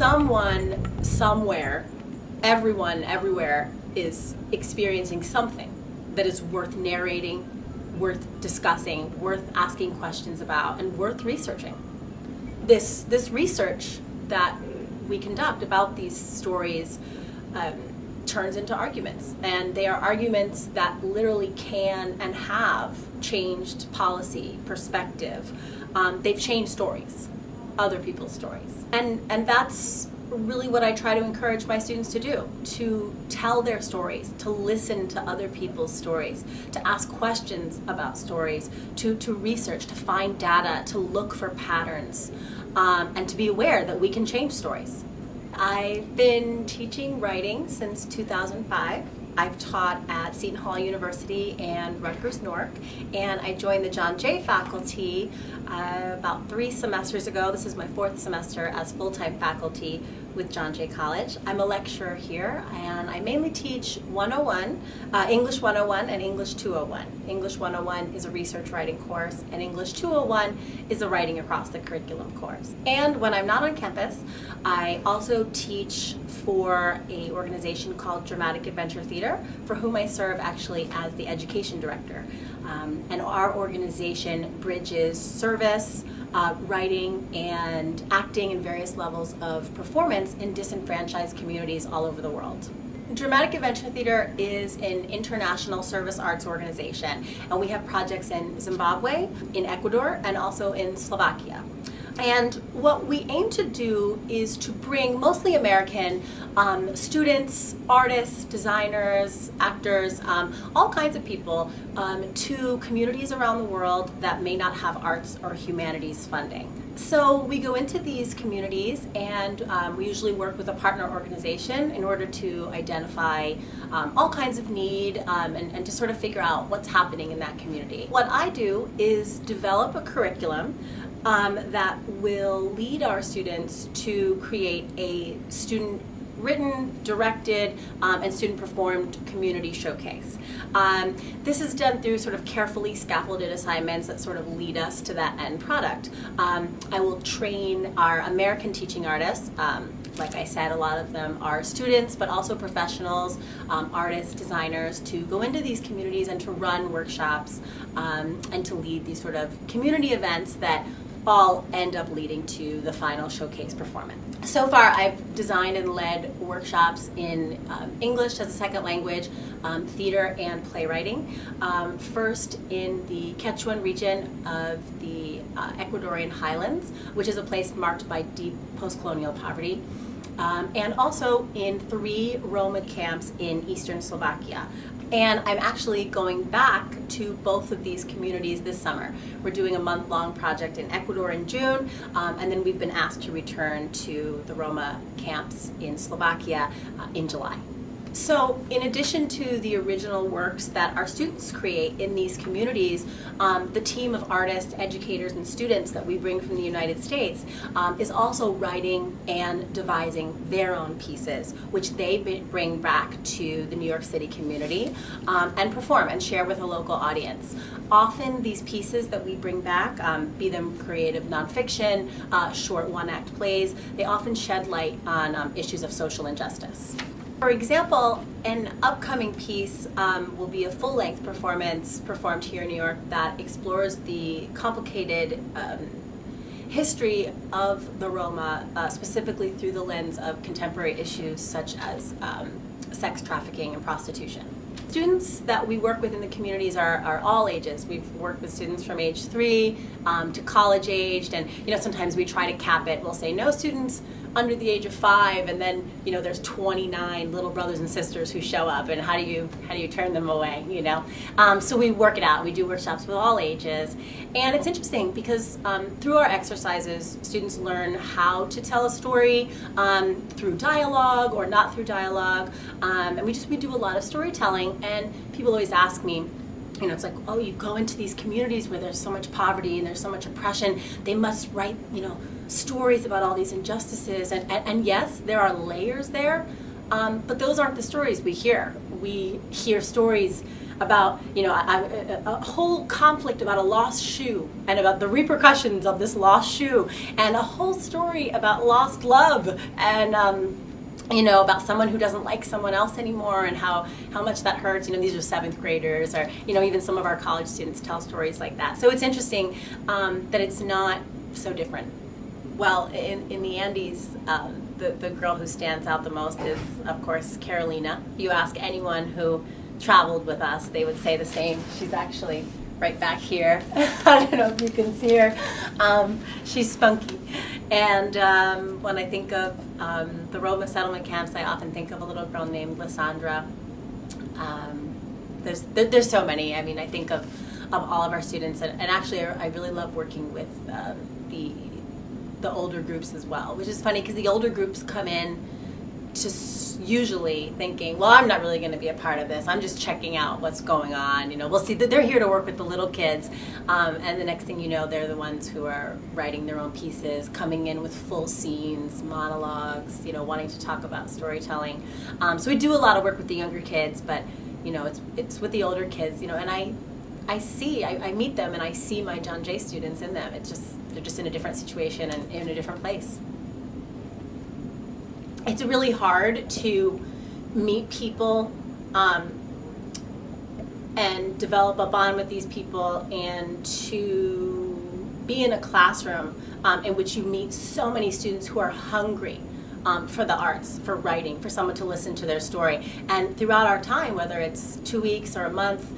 someone, somewhere, everyone, everywhere is experiencing something that is worth narrating, worth discussing, worth asking questions about, and worth researching. This research that we conduct about these stories turns into arguments, and they are arguments that literally can and have changed policy, perspective. They've changed stories, other people's stories, and that's really what I try to encourage my students to do, to tell their stories, to listen to other people's stories, to ask questions about stories, to research, to find data, to look for patterns, and to be aware that we can change stories. I've been teaching writing since 2005. I've taught at Seton Hall University and Rutgers Newark, and I joined the John Jay faculty about 3 semesters ago. This is my 4th semester as full-time faculty with John Jay College. I'm a lecturer here, and I mainly teach 101, English 101 and English 201. English 101 is a research writing course, and English 201 is a writing across the curriculum course. And when I'm not on campus, I also teach for an organization called Dramatic Adventure Theater, for whom I serve actually as the education director. And our organization bridges service, writing, and acting in various levels of performance in disenfranchised communities all over the world. Dramatic Adventure Theater is an international service arts organization, and we have projects in Zimbabwe, in Ecuador, and also in Slovakia. And what we aim to do is to bring mostly American students, artists, designers, actors, all kinds of people to communities around the world that may not have arts or humanities funding. So we go into these communities, and we usually work with a partner organization in order to identify all kinds of need and to sort of figure out what's happening in that community. What I do is develop a curriculum that will lead our students to create a student-written, directed, and student-performed community showcase. This is done through sort of carefully scaffolded assignments that sort of lead us to that end product. I will train our American teaching artists. Like I said, a lot of them are students, but also professionals, artists, designers, to go into these communities and to run workshops and to lead these sort of community events that all end up leading to the final showcase performance. So far, I've designed and led workshops in English as a second language, theater, and playwriting. First in the Quechuan region of the Ecuadorian highlands, which is a place marked by deep post-colonial poverty. And also in 3 Roma camps in eastern Slovakia. And I'm actually going back to both of these communities this summer. We're doing a month-long project in Ecuador in June, and then we've been asked to return to the Roma camps in Slovakia in July. So in addition to the original works that our students create in these communities, the team of artists, educators, and students that we bring from the United States is also writing and devising their own pieces, which they bring back to the New York City community and perform and share with a local audience. Often these pieces that we bring back, be them creative nonfiction, short one-act plays, they often shed light on issues of social injustice. For example, an upcoming piece will be a full-length performance performed here in New York that explores the complicated history of the Roma, specifically through the lens of contemporary issues such as sex trafficking and prostitution. Students that we work with in the communities are all ages. We've worked with students from age 3 to college aged, and sometimes we try to cap it. We'll say no students under the age of 5, and then there's 29 little brothers and sisters who show up, and how do you turn them away? So we work it out. We do workshops with all ages, and it's interesting because through our exercises, students learn how to tell a story through dialogue or not through dialogue, and we do a lot of storytelling. And people always ask me, it's like, oh, you go into these communities where there's so much poverty and there's so much oppression, they must write, stories about all these injustices. And yes, there are layers there, but those aren't the stories we hear. We hear stories about, a whole conflict about a lost shoe and about the repercussions of this lost shoe, and a whole story about lost love, and about someone who doesn't like someone else anymore, and how much that hurts. These are seventh graders, or even some of our college students tell stories like that. So it's interesting that it's not so different. Well, in the Andes, the girl who stands out the most is, of course, Carolina. If you ask anyone who traveled with us, they would say the same. She's actually right back here. I don't know if you can see her. She's spunky. And when I think of the Roma settlement camps, I often think of a little girl named Lysandra. There's so many. I mean, I think of all of our students, and actually I really love working with the older groups as well, which is funny because the older groups come in to usually thinking, well, I'm not really going to be a part of this. I'm just checking out what's going on. We'll see that they're here to work with the little kids, and the next thing you know, they're the ones who are writing their own pieces, coming in with full scenes, monologues, wanting to talk about storytelling. So we do a lot of work with the younger kids, but it's with the older kids, and I meet them and I see my John Jay students in them. They're just in a different situation and in a different place. It's really hard to meet people and develop a bond with these people, and to be in a classroom in which you meet so many students who are hungry for the arts, for writing, for someone to listen to their story. And throughout our time, whether it's 2 weeks or a month,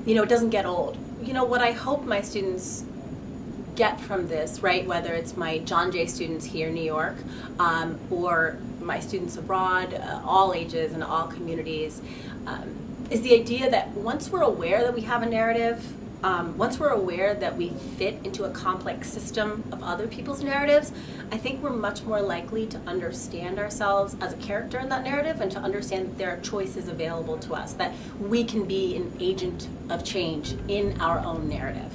it doesn't get old. What I hope my students get from this, right, whether it's my John Jay students here in New York, or my students abroad, all ages and all communities, is the idea that once we're aware that we have a narrative, once we're aware that we fit into a complex system of other people's narratives, I think we're much more likely to understand ourselves as a character in that narrative, and to understand that there are choices available to us, that we can be an agent of change in our own narrative.